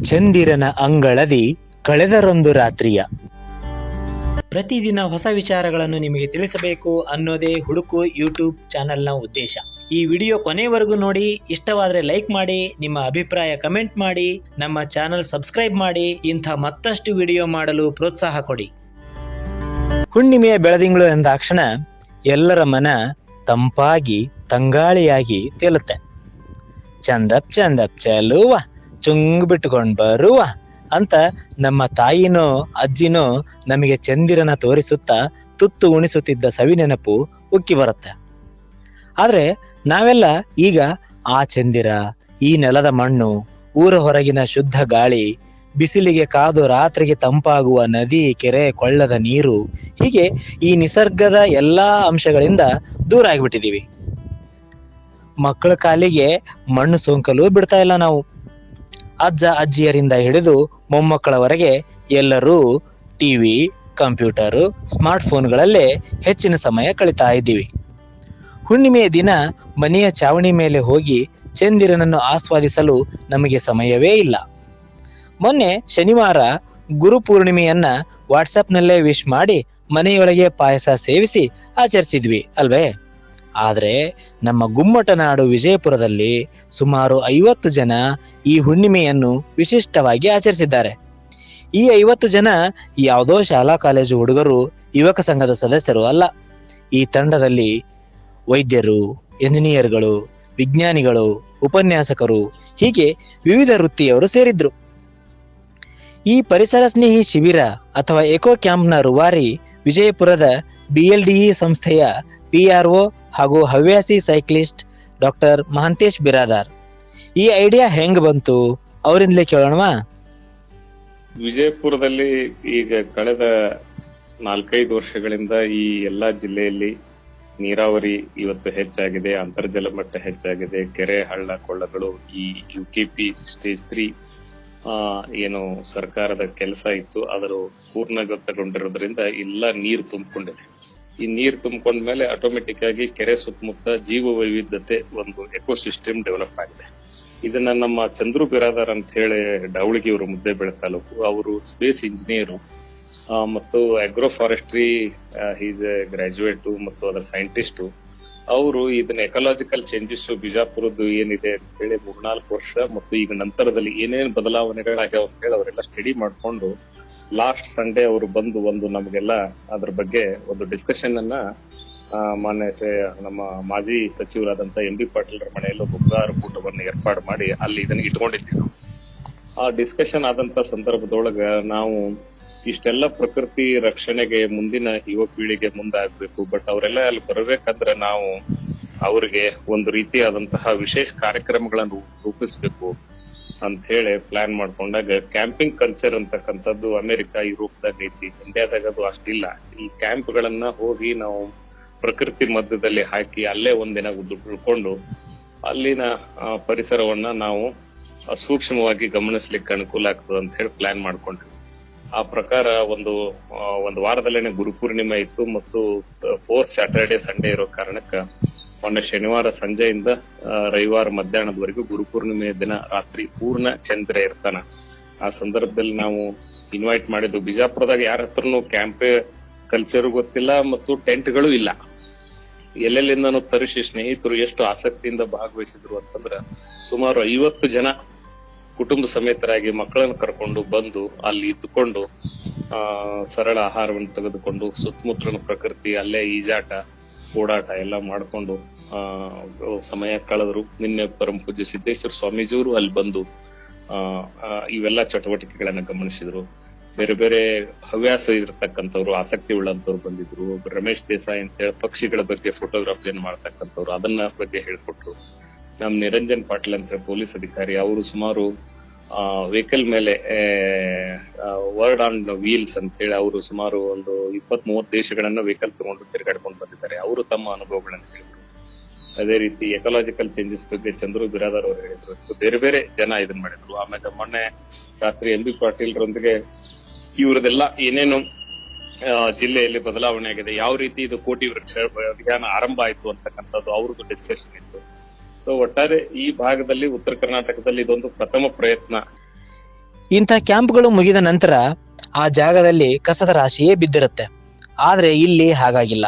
ಚಂದಿರನ ಅಂಗಳದಿ ಕಳೆದರೊಂದು ರಾತ್ರಿಯ. ಪ್ರತಿದಿನ ಹೊಸ ವಿಚಾರಗಳನ್ನು ನಿಮಗೆ ತಿಳಿಸಬೇಕು ಅನ್ನೋದೇ ಹುಡುಕು ಯೂಟ್ಯೂಬ್ ಚಾನೆಲ್ನ ಉದ್ದೇಶ. ಈ ವಿಡಿಯೋ ಕೊನೆವರೆಗೂ ನೋಡಿ, ಇಷ್ಟವಾದರೆ ಲೈಕ್ ಮಾಡಿ, ನಿಮ್ಮ ಅಭಿಪ್ರಾಯ ಕಮೆಂಟ್ ಮಾಡಿ, ನಮ್ಮ ಚಾನೆಲ್ ಸಬ್ಸ್ಕ್ರೈಬ್ ಮಾಡಿ. ಇಂಥ ಮತ್ತಷ್ಟು ವಿಡಿಯೋ ಮಾಡಲು ಪ್ರೋತ್ಸಾಹ ಕೊಡಿ. ಹುಣ್ಣಿಮೆಯ ಬೆಳದಿಂಗಳು ಎಂದಾಕ್ಷಣ ಎಲ್ಲರ ಮನ ತಂಪಾಗಿ ತಂಗಾಳಿಯಾಗಿ ತೇಲುತ್ತೆ. ಚಂದಪ್ ಚಂದಪ್ ಚೆಲುವ, ಚುಂಗ್ ಬಿಟ್ಕೊಂಡ್ ಬರುವ ಅಂತ ನಮ್ಮ ತಾಯಿನೋ ಅಜ್ಜಿನೋ ನಮಗೆ ಚಂದಿರನ ತೋರಿಸುತ್ತಾ ತುತ್ತು ಉಣಿಸುತ್ತಿದ್ದ ಸವಿ ನೆನಪು ಉಕ್ಕಿ ಬರುತ್ತೆ. ಆದ್ರೆ ನಾವೆಲ್ಲ ಈಗ ಆ ಚಂದಿರ, ಈ ನೆಲದ ಮಣ್ಣು, ಊರ ಹೊರಗಿನ ಶುದ್ಧ ಗಾಳಿ, ಬಿಸಿಲಿಗೆ ಕಾದು ರಾತ್ರಿಗೆ ತಂಪಾಗುವ ನದಿ, ಕೆರೆ, ಕೊಳ್ಳದ ನೀರು, ಹೀಗೆ ಈ ನಿಸರ್ಗದ ಎಲ್ಲಾ ಅಂಶಗಳಿಂದ ದೂರ ಆಗಿಬಿಟ್ಟಿದೀವಿ. ಮಕ್ಕಳ ಕಾಲಿಗೆ ಮಣ್ಣು ಸೋಂಕಲು ಬಿಡ್ತಾ ಇಲ್ಲ ನಾವು. ಅಜ್ಜ ಅಜ್ಜಿಯರಿಂದ ಹಿಡಿದು ಮೊಮ್ಮಕ್ಕಳವರೆಗೆ ಎಲ್ಲರೂ ಟಿವಿ, ಕಂಪ್ಯೂಟರು, ಸ್ಮಾರ್ಟ್ ಫೋನ್ಗಳಲ್ಲೇ ಹೆಚ್ಚಿನ ಸಮಯ ಕಳೀತಾ ಇದ್ದೀವಿ. ಹುಣ್ಣಿಮೆಯ ದಿನ ಮನೆಯ ಚಾವಣಿ ಮೇಲೆ ಹೋಗಿ ಚಂದಿರನನ್ನು ಆಸ್ವಾದಿಸಲು ನಮಗೆ ಸಮಯವೇ ಇಲ್ಲ. ಮೊನ್ನೆ ಶನಿವಾರ ಗುರು ಪೂರ್ಣಿಮೆಯನ್ನ ವಾಟ್ಸಪ್ನಲ್ಲೇ ವಿಶ್ ಮಾಡಿ ಮನೆಯೊಳಗೆ ಪಾಯಸ ಸೇವಿಸಿ ಆಚರಿಸಿದ್ವಿ ಅಲ್ವೇ? ಆದರೆ ನಮ್ಮ ಗುಮ್ಮಟ ನಾಡು ವಿಜಯಪುರದಲ್ಲಿ ಸುಮಾರು 50 ಜನ ಈ ಹುಣ್ಣಿಮೆಯನ್ನು ವಿಶಿಷ್ಟವಾಗಿ ಆಚರಿಸಿದ್ದಾರೆ. ಈ 50 ಜನ ಯಾವುದೋ ಶಾಲಾ ಕಾಲೇಜು ಹುಡುಗರು, ಯುವಕ ಸಂಘದ ಸದಸ್ಯರು ಅಲ್ಲ. ಈ ತಂಡದಲ್ಲಿ ವೈದ್ಯರು, ಎಂಜಿನಿಯರ್ಗಳು, ವಿಜ್ಞಾನಿಗಳು, ಉಪನ್ಯಾಸಕರು, ಹೀಗೆ ವಿವಿಧ ವೃತ್ತಿಯವರು ಸೇರಿದ್ರು. ಈ ಪರಿಸರ ಸ್ನೇಹಿ ಶಿಬಿರ ಅಥವಾ ಎಕೋ ಕ್ಯಾಂಪ್ನ ರೂವಾರಿ ವಿಜಯಪುರದ BLDE ಸಂಸ್ಥೆಯ PRO ಹಾಗೂ ಹವ್ಯಾಸಿ ಸೈಕ್ಲಿಸ್ಟ್ ಡಾಕ್ಟರ್ ಮಹಾಂತೇಶ್ ಬಿರಾದಾರ್. ಈ ಐಡಿಯಾ ಹೆಂಗ್ ಬಂತು ಅವರಿಂದಲೇ ಕೇಳೋಣವಾ? ವಿಜಯಪುರದಲ್ಲಿ ಈಗ ಕಳೆದ 4-5 ವರ್ಷಗಳಿಂದ ಈ ಎಲ್ಲಾ ಜಿಲ್ಲೆಯಲ್ಲಿ ನೀರಾವರಿ ಇವತ್ತು ಹೆಚ್ಚಾಗಿದೆ, ಅಂತರ್ಜಲ ಮಟ್ಟ ಹೆಚ್ಚಾಗಿದೆ, ಕೆರೆ ಹಳ್ಳ ಕೊಳ್ಳಗಳು ಈ UKP ಸ್ಟೇಜ್ 3 ಏನು ಸರ್ಕಾರದ ಕೆಲಸ ಇತ್ತು ಅದರ ಪೂರ್ಣಗೊಳಿಸಿಕೊಂಡಿರೋದ್ರಿಂದ ಎಲ್ಲ ನೀರು ತುಂಬಿಕೊಂಡಿದೆ. ಈ ನೀರು ತುಂಬಿಕೊಂಡ್ಮೇಲೆ ಆಟೋಮೆಟಿಕ್ ಆಗಿ ಕೆರೆ ಸುತ್ತಮುತ್ತ ಜೀವ ವೈವಿಧ್ಯತೆ ಒಂದು ಎಕೋಸಿಸ್ಟಮ್ ಡೆವಲಪ್ ಆಗಿದೆ. ಇದನ್ನ ನಮ್ಮ ಚಂದ್ರು ಬಿರಾದಾರ್ ಅಂತ ಹೇಳಿ ಡವಳಗಿಯವರು ಮುದ್ದೇಬಿಹಾಳ ತಾಲೂಕು, ಅವರು ಸ್ಪೇಸ್ ಇಂಜಿನಿಯರು ಮತ್ತು agro forestry is A graduate ಮತ್ತು ಅದರ ಸೈಂಟಿಸ್ಟ್. ಅವರು ಇದನ್ನ ಎಕಲಾಜಿಕಲ್ ಚೇಂಜಸ್ ಬಿಜಾಪುರದ್ದು ಏನಿದೆ ಅಂತ ಹೇಳಿ 3-4 ವರ್ಷ ಮತ್ತು ಈಗ ನಂತರದಲ್ಲಿ ಏನೇನು ಬದಲಾವಣೆಗಳಾಗ್ಯಾವ ಅಂತ ಹೇಳಿ ಅವರೆಲ್ಲ ಸ್ಟಡಿ ಮಾಡ್ಕೊಂಡು ಲಾಸ್ಟ್ ಸಂಡೇ ಅವರು ಬಂದು ಒಂದು ನಮಗೆಲ್ಲ ಅದ್ರ ಬಗ್ಗೆ ಒಂದು ಡಿಸ್ಕಷನ್ ಅನ್ನ ಮಾನ್ಯ ನಮ್ಮ ಮಾಜಿ ಸಚಿವರಾದಂತ MB ಪಾಟೀಲ್ ಮನೆಯಲ್ಲಿ ಉಪಹಾರ ಕೂಟವನ್ನು ಏರ್ಪಾಡು ಮಾಡಿ ಅಲ್ಲಿ ಇದನ್ನ ಇಟ್ಕೊಂಡಿದ್ದೀವಿ ನಾವು. ಆ ಡಿಸ್ಕಷನ್ ಆದಂತ ಸಂದರ್ಭದೊಳಗ ನಾವು ಇಷ್ಟೆಲ್ಲ ಪ್ರಕೃತಿ ರಕ್ಷಣೆಗೆ ಮುಂದಿನ ಯುವ ಪೀಳಿಗೆ ಮುಂದಾಗಬೇಕು, ಬಟ್ ಅವರೆಲ್ಲ ಅಲ್ಲಿ ಬರಬೇಕಂದ್ರೆ ನಾವು ಅವ್ರಿಗೆ ಒಂದು ರೀತಿಯಾದಂತಹ ವಿಶೇಷ ಕಾರ್ಯಕ್ರಮಗಳನ್ನು ರೂಪಿಸಬೇಕು ಅಂತ ಹೇಳಿ ಪ್ಲಾನ್ ಮಾಡ್ಕೊಂಡಾಗ ಕ್ಯಾಂಪಿಂಗ್ ಕಲ್ಚರ್ ಅಂತಕ್ಕಂಥದ್ದು ಅಮೆರಿಕ, ಯುರೋಪ್ದಾಗ ಐತಿ, ಇಂಡಿಯಾದಾಗ ಅದು ಅಷ್ಟಿಲ್ಲ. ಈ ಕ್ಯಾಂಪ್ ಗಳನ್ನ ಹೋಗಿ ನಾವು ಪ್ರಕೃತಿ ಮಧ್ಯದಲ್ಲಿ ಹಾಕಿ ಅಲ್ಲೇ ಒಂದಿನ ಉಳ್ಕೊಂಡು ಅಲ್ಲಿನ ಪರಿಸರವನ್ನ ನಾವು ಸೂಕ್ಷ್ಮವಾಗಿ ಗಮನಿಸ್ಲಿಕ್ಕೆ ಅನುಕೂಲ ಆಗ್ತದೆ ಅಂತ ಹೇಳಿ ಪ್ಲಾನ್ ಮಾಡ್ಕೊಂಡ್ವಿ. ಆ ಪ್ರಕಾರ ಒಂದು ವಾರದಲ್ಲೇನೆ ಗುರು ಪೂರ್ಣಿಮೆ ಇತ್ತು ಮತ್ತು 4th ಸ್ಯಾಟರ್ಡೆ ಸಂಡೇ ಇರೋ ಕಾರಣಕ್ಕ ಮೊನ್ನೆ ಶನಿವಾರ ಸಂಜೆಯಿಂದ ರವಿವಾರ ಮಧ್ಯಾಹ್ನದವರೆಗೂ ಗುರು ಪೂರ್ಣಿಮೆಯ ದಿನ ರಾತ್ರಿ ಪೂರ್ಣ ಚಂದ್ರ ಇರ್ತಾನ. ಆ ಸಂದರ್ಭದಲ್ಲಿ ನಾವು ಇನ್ವೈಟ್ ಮಾಡಿದ್ವು. ಬಿಜಾಪುರದಾಗ ಯಾರ ಹತ್ರನು ಕ್ಯಾಂಪ್ ಕಲ್ಚರ್ ಗೊತ್ತಿಲ್ಲ ಮತ್ತು ಟೆಂಟ್ಗಳು ಇಲ್ಲ. ಎಲ್ಲೆಲ್ಲಿಂದನೂ ತರಿಸಿ ಸ್ನೇಹಿತರು ಎಷ್ಟು ಆಸಕ್ತಿಯಿಂದ ಭಾಗವಹಿಸಿದ್ರು ಅಂತಂದ್ರ ಸುಮಾರು 50 ಜನ ಕುಟುಂಬ ಸಮೇತರಾಗಿ ಮಕ್ಕಳನ್ನು ಕರ್ಕೊಂಡು ಬಂದು ಅಲ್ಲಿ ಇದ್ದುಕೊಂಡು ಸರಳ ಆಹಾರವನ್ನು ತೆಗೆದುಕೊಂಡು ಸುತ್ತಮುತ್ತಲಿನ ಪ್ರಕೃತಿ ಅಲ್ಲೇ ಈಜಾಟ ಓಡಾಟ ಎಲ್ಲ ಮಾಡ್ಕೊಂಡು ಸಮಯ ಕಳೆದ್ರು. ನಿನ್ನೆ ಪರಮ ಪೂಜ್ಯ ಸಿದ್ದೇಶ್ವರ ಸ್ವಾಮೀಜಿಯವರು ಅಲ್ಲಿ ಬಂದು ಇವೆಲ್ಲ ಚಟುವಟಿಕೆಗಳನ್ನ ಗಮನಿಸಿದ್ರು. ಬೇರೆ ಬೇರೆ ಹವ್ಯಾಸ ಇರತಕ್ಕಂಥವ್ರು, ಆಸಕ್ತಿ ಉಳ್ಳಂತವ್ರು ಬಂದಿದ್ರು. ರಮೇಶ್ ದೇಸಾಯಿ ಅಂತ ಹೇಳಿ ಪಕ್ಷಿಗಳ ಬಗ್ಗೆ ಫೋಟೋಗ್ರಫಿಯನ್ನು ಮಾಡ್ತಕ್ಕಂಥವ್ರು, ಅದನ್ನ ಬಗ್ಗೆ ಹೇಳ್ಕೊಟ್ರು. ನಮ್ ನಿರಂಜನ್ ಪಾಟೀಲ್ ಅಂತ ಹೇಳಿ ಪೊಲೀಸ್ ಅಧಿಕಾರಿ, ಅವರು ಸುಮಾರು ವೆಹಿಕಲ್ ಮೇಲೆ ವರ್ಡ್ ಆನ್ ವೀಲ್ಸ್ ಅಂತ ಹೇಳಿ ಅವರು ಸುಮಾರು ಒಂದು 20-30 ದೇಶಗಳನ್ನ ವೆಹಿಕಲ್ ತಗೊಂಡು ತಿರುಗಾಡ್ಕೊಂಡು ಬಂದಿದ್ದಾರೆ. ಅವರು ತಮ್ಮ ಅನುಭವಗಳನ್ನ ಹೇಳಿದ್ರು. ಅದೇ ರೀತಿ ಎಕಲಾಜಿಕಲ್ ಚೇಂಜಸ್ ಬಗ್ಗೆ ಚಂದ್ರು ಬಿರಾದಾರ್ ಅವರು ಹೇಳಿದ್ರು. ಬೇರೆ ಬೇರೆ ಜನ ಇದನ್ ಮಾಡಿದ್ರು. ಆಮೇಲೆ ಮೊನ್ನೆ ರಾತ್ರಿ MB ಪಾಟೀಲ್ರೊಂದಿಗೆ ಇವ್ರದೆಲ್ಲ ಏನೇನು ಜಿಲ್ಲೆಯಲ್ಲಿ ಬದಲಾವಣೆ ಆಗಿದೆ, ಯಾವ ರೀತಿ ಇದು ಕೋಟಿ ವೃಕ್ಷ ಅಭಿಯಾನ ಆರಂಭ ಆಯ್ತು ಅಂತಕ್ಕಂಥದ್ದು ಅವ್ರದ್ದು ಡಿಸ್ಕಷನ್ ಇತ್ತು. ಸೊ ಒಟ್ಟಾರೆ ಈ ಭಾಗದಲ್ಲಿ ಉತ್ತರ ಕರ್ನಾಟಕದಲ್ಲಿ ಇದೊಂದು ಪ್ರಥಮ ಪ್ರಯತ್ನ. ಇಂಥ ಕ್ಯಾಂಪ್ಗಳು ಮುಗಿದ ನಂತರ ಆ ಜಾಗದಲ್ಲಿ ಕಸದ ರಾಶಿಯೇ ಬಿದ್ದಿರುತ್ತೆ. ಆದರೆ ಇಲ್ಲಿ ಹಾಗಾಗಿಲ್ಲ.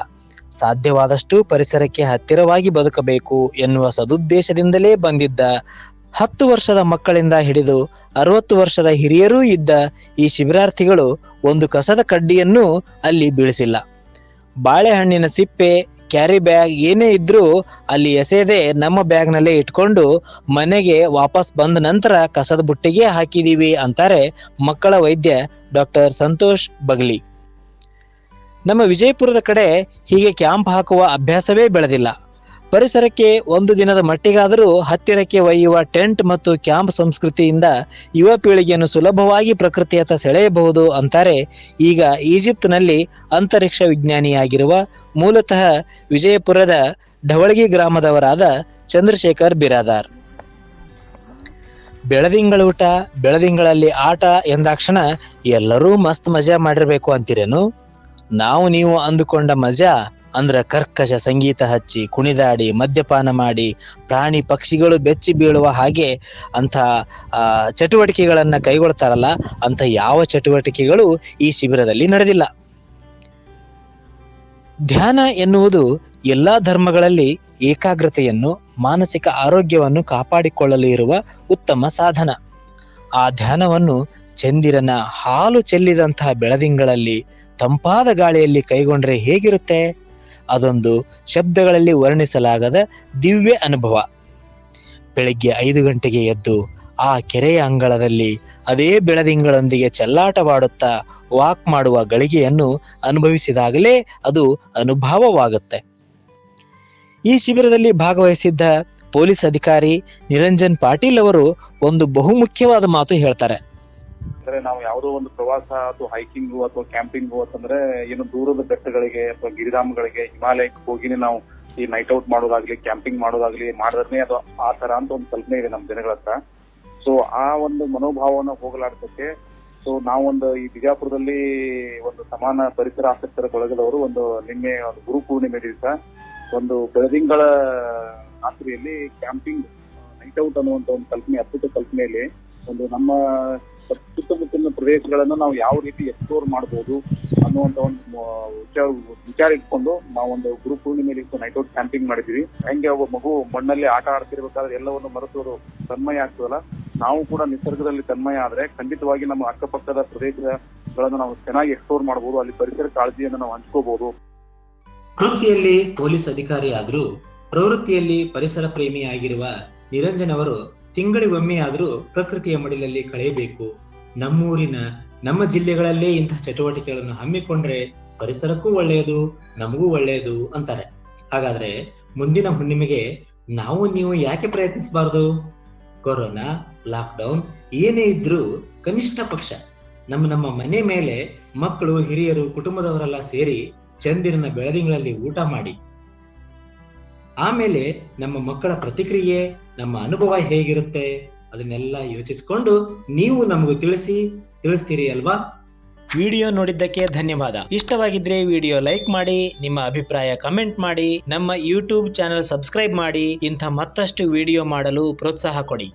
ಸಾಧ್ಯವಾದಷ್ಟು ಪರಿಸರಕ್ಕೆ ಹತ್ತಿರವಾಗಿ ಬದುಕಬೇಕು ಎನ್ನುವ ಸದುದ್ದೇಶದಿಂದಲೇ ಬಂದಿದ್ದ 10 ವರ್ಷದ ಮಕ್ಕಳಿಂದ ಹಿಡಿದು 60 ವರ್ಷದ ಹಿರಿಯರೂ ಇದ್ದ ಈ ಶಿಬಿರಾರ್ಥಿಗಳು ಒಂದು ಕಸದ ಕಡ್ಡಿಯನ್ನೂ ಅಲ್ಲಿ ಬೀಳಿಸಿಲ್ಲ. ಬಾಳೆಹಣ್ಣಿನ ಸಿಪ್ಪೆ, ಕ್ಯಾರಿ ಬ್ಯಾಗ್ ಏನೇ ಇದ್ರೂ ಅಲ್ಲಿ ಎಸೆಯದೆ ನಮ್ಮ ಬ್ಯಾಗ್ನಲ್ಲೇ ಇಟ್ಕೊಂಡು ಮನೆಗೆ ವಾಪಸ್ ಬಂದ ನಂತರ ಕಸದ ಬುಟ್ಟಿಗೆ ಹಾಕಿದೀವಿ ಅಂತಾರೆ ಮಕ್ಕಳ ವೈದ್ಯ ಡಾಕ್ಟರ್ ಸಂತೋಷ್ ಬಗ್ಲಿ. ನಮ್ಮ ವಿಜಯಪುರದ ಕಡೆ ಹೀಗೆ ಕ್ಯಾಂಪ್ ಹಾಕುವ ಅಭ್ಯಾಸವೇ ಬೆಳೆದಿಲ್ಲ. ಪರಿಸರಕ್ಕೆ ಒಂದು ದಿನದ ಮಟ್ಟಿಗಾದರೂ ಹತ್ತಿರಕ್ಕೆ ಒಯ್ಯುವ ಟೆಂಟ್ ಮತ್ತು ಕ್ಯಾಂಪ್ ಸಂಸ್ಕೃತಿಯಿಂದ ಯುವ ಪೀಳಿಗೆಯನ್ನು ಸುಲಭವಾಗಿ ಪ್ರಕೃತಿಯತ್ತ ಸೆಳೆಯಬಹುದು ಅಂತಾರೆ ಈಗ ಈಜಿಪ್ಟ್ನಲ್ಲಿ ಅಂತರಿಕ್ಷ ವಿಜ್ಞಾನಿಯಾಗಿರುವ ಮೂಲತಃ ವಿಜಯಪುರದ ಢವಳಗಿ ಗ್ರಾಮದವರಾದ ಚಂದ್ರಶೇಖರ್ ಬಿರಾದಾರ್. ಬೆಳದಿಂಗಳೂಟ, ಬೆಳದಿಂಗಳಲ್ಲಿ ಆಟ ಎಂದಾಕ್ಷಣ ಎಲ್ಲರೂ ಮಸ್ತ್ ಮಜಾ ಮಾಡಿರ್ಬೇಕು ಅಂತೀರೇನು? ನಾವು ನೀವು ಅಂದುಕೊಂಡ ಮಜಾ ಅಂದ್ರ ಕರ್ಕಶ ಸಂಗೀತ ಹಚ್ಚಿ, ಕುಣಿದಾಡಿ, ಮದ್ಯಪಾನ ಮಾಡಿ, ಪ್ರಾಣಿ ಪಕ್ಷಿಗಳು ಬೆಚ್ಚಿ ಬೀಳುವ ಹಾಗೆ ಅಂಥ ಚಟುವಟಿಕೆಗಳನ್ನ ಕೈಗೊಳ್ತಾರಲ್ಲ, ಅಂಥ ಯಾವ ಚಟುವಟಿಕೆಗಳು ಈ ಶಿಬಿರದಲ್ಲಿ ನಡೆದಿಲ್ಲ. ಧ್ಯಾನ ಎನ್ನುವುದು ಎಲ್ಲಾ ಧರ್ಮಗಳಲ್ಲಿ ಏಕಾಗ್ರತೆಯನ್ನು, ಮಾನಸಿಕ ಆರೋಗ್ಯವನ್ನು ಕಾಪಾಡಿಕೊಳ್ಳಲು ಇರುವ ಉತ್ತಮ ಸಾಧನ. ಆ ಧ್ಯಾನವನ್ನು ಚಂದಿರನ ಹಾಲು ಚೆಲ್ಲಿದಂತಹ ಬೆಳದಿಂಗಳಲ್ಲಿ ತಂಪಾದ ಗಾಳಿಯಲ್ಲಿ ಕೈಗೊಂಡ್ರೆ ಹೇಗಿರುತ್ತೆ? ಅದೊಂದು ಶಬ್ದಗಳಲ್ಲಿ ವರ್ಣಿಸಲಾಗದ ದಿವ್ಯ ಅನುಭವ. ಬೆಳಿಗ್ಗೆ 5 ಗಂಟೆಗೆ ಎದ್ದು ಆ ಕೆರೆಯ ಅಂಗಳದಲ್ಲಿ ಅದೇ ಬೆಳದಿಂಗಳೊಂದಿಗೆ ಚೆಲ್ಲಾಟವಾಡುತ್ತಾ ವಾಕ್ ಮಾಡುವ ಗಳಿಗೆಯನ್ನು ಅನುಭವಿಸಿದಾಗಲೇ ಅದು ಅನುಭವವಾಗುತ್ತೆ. ಈ ಶಿಬಿರದಲ್ಲಿ ಭಾಗವಹಿಸಿದ್ದ ಪೊಲೀಸ್ ಅಧಿಕಾರಿ ನಿರಂಜನ್ ಪಾಟೀಲ್ ಅವರು ಒಂದು ಬಹುಮುಖ್ಯವಾದ ಮಾತು ಹೇಳ್ತಾರೆ. ಅಂದ್ರೆ ನಾವು ಯಾವುದೋ ಒಂದು ಪ್ರವಾಸ ಅಥವಾ ಹೈಕಿಂಗು ಅಥವಾ ಕ್ಯಾಂಪಿಂಗು ಅಂತಂದ್ರೆ ಏನು ದೂರದ ಬೆಟ್ಟಗಳಿಗೆ ಅಥವಾ ಗಿರಿಧಾಮಗಳಿಗೆ, ಹಿಮಾಲಯಕ್ಕೆ ಹೋಗಿನೇ ನಾವು ಈ ನೈಟ್ ಔಟ್ ಮಾಡೋದಾಗ್ಲಿ, ಕ್ಯಾಂಪಿಂಗ್ ಮಾಡೋದಾಗ್ಲಿ ಮಾಡಿದ್ರೆ ಅದು ಆ ತರ ಅಂತ ಒಂದು ಕಲ್ಪನೆ ಇದೆ ನಮ್ಮ ಜನಗಳ ಹತ್ರ. ಸೊ ಆ ಒಂದು ಮನೋಭಾವವನ್ನು ಹೋಗಲಾಡ್ಸಕ್ಕೆ ನಾವೊಂದು ಈ ಬಿಜಾಪುರದಲ್ಲಿ ಒಂದು ಸಮಾನ ಪರಿಸರ ಆಸಕ್ತರ ಬಳಗದವರು ಒಂದು ನಿನ್ನೆ ಒಂದು ಗುರು ಪೂರ್ಣಿಮೆ ದಿವಸ ಒಂದು ಬೆಳದಿಂಗಳ ರಾತ್ರಿಯಲ್ಲಿ ಕ್ಯಾಂಪಿಂಗ್ ನೈಟ್ ಔಟ್ ಅನ್ನುವಂತ ಒಂದು ಕಲ್ಪನೆ, ಅದ್ಭುತ ಕಲ್ಪನೆಯಲ್ಲಿ ಒಂದು ನಮ್ಮ ಸುತ್ತಮುತ್ತಲಿನ ಪ್ರದೇಶಗಳನ್ನು ನಾವು ಯಾವ ರೀತಿ ಎಕ್ಸ್ಪ್ಲೋರ್ ಮಾಡಬಹುದು ಅನ್ನುವಂತ ಒಂದು ವಿಚಾರ ಇಟ್ಕೊಂಡು ನಾವೊಂದು ಗುರು ಪೂರ್ಣಿಮೆಯಲ್ಲಿ ನೈಟ್ ಔಟ್ ಕ್ಯಾಂಪಿಂಗ್ ಮಾಡಿದ್ವಿ. ಹೆಂಗೆ ಒಬ್ಬ ಮಗು ಮಣ್ಣಲ್ಲಿ ಆಟ ಆಡ್ತಿರ್ಬೇಕಾದ್ರೆ ಎಲ್ಲವನ್ನು ಮರೆತು ತನ್ಮಯ ಆಗ್ತದಲ್ಲ, ನಾವು ಕೂಡ ನಿಸರ್ಗದಲ್ಲಿ ತನ್ಮಯ ಆದ್ರೆ ಖಂಡಿತವಾಗಿ ನಮ್ಮ ಅಕ್ಕಪಕ್ಕದ ಪ್ರದೇಶಗಳನ್ನು ನಾವು ಚೆನ್ನಾಗಿ ಎಕ್ಸ್ಪ್ಲೋರ್ ಮಾಡಬಹುದು. ಅಲ್ಲಿ ಪರಿಸರ ಕಾಳಜಿಯನ್ನು ನಾವು ಹಂಚ್ಕೋಬಹುದು. ಕೃತಿಯಲ್ಲಿ ಪೊಲೀಸ್ ಅಧಿಕಾರಿ ಆದ್ರೂ ಪ್ರವೃತ್ತಿಯಲ್ಲಿ ಪರಿಸರ ಪ್ರೇಮಿಯಾಗಿರುವ ನಿರಂಜನ್ ಅವರು ತಿಂಗಳಿಗೊಮ್ಮೆಯಾದರೂ ಪ್ರಕೃತಿಯ ಮಡಿಲಲ್ಲಿ ಕಳೆಯಬೇಕು. ನಮ್ಮೂರಿನ, ನಮ್ಮ ಜಿಲ್ಲೆಗಳಲ್ಲೇ ಇಂತಹ ಚಟುವಟಿಕೆಗಳನ್ನು ಹಮ್ಮಿಕೊಂಡ್ರೆ ಪರಿಸರಕ್ಕೂ ಒಳ್ಳೆಯದು, ನಮಗೂ ಒಳ್ಳೆಯದು ಅಂತಾರೆ. ಹಾಗಾದ್ರೆ ಮುಂದಿನ ಹುಣ್ಣಿಮೆಗೆ ನಾವು ನೀವು ಯಾಕೆ ಪ್ರಯತ್ನಿಸಬಾರದು? ಕೊರೋನಾ, ಲಾಕ್ಡೌನ್ ಏನೇ ಇದ್ರೂ ಕನಿಷ್ಠ ಪಕ್ಷ ನಮ್ಮ ಮನೆ ಮೇಲೆ ಮಕ್ಕಳು, ಹಿರಿಯರು, ಕುಟುಂಬದವರೆಲ್ಲ ಸೇರಿ ಚಂದಿರನ ಬೆಳದಿಂಗಳಲ್ಲಿ ಊಟ ಮಾಡಿ, ಆಮೇಲೆ ನಮ್ಮ ಮಕ್ಕಳ ಪ್ರತಿಕ್ರಿಯೆ, ನಮ್ಮ ಅನುಭವ ಹೇಗಿರುತ್ತೆ ಅದನ್ನೆಲ್ಲ ಯೋಚಿಸಿಕೊಂಡು ನೀವು ನಮಗೂ ತಿಳಿಸ್ತೀರಿ ಅಲ್ವಾ? ವಿಡಿಯೋ ನೋಡಿದ್ದಕ್ಕೆ ಧನ್ಯವಾದ. ಇಷ್ಟವಾಗಿದ್ರೆ ವಿಡಿಯೋ ಲೈಕ್ ಮಾಡಿ, ನಿಮ್ಮ ಅಭಿಪ್ರಾಯ ಕಮೆಂಟ್ ಮಾಡಿ, ನಮ್ಮ ಯೂಟ್ಯೂಬ್ ಚಾನೆಲ್ ಸಬ್ಸ್ಕ್ರೈಬ್ ಮಾಡಿ. ಇಂಥ ಮತ್ತಷ್ಟು ವಿಡಿಯೋ ಮಾಡಲು ಪ್ರೋತ್ಸಾಹ ಕೊಡಿ.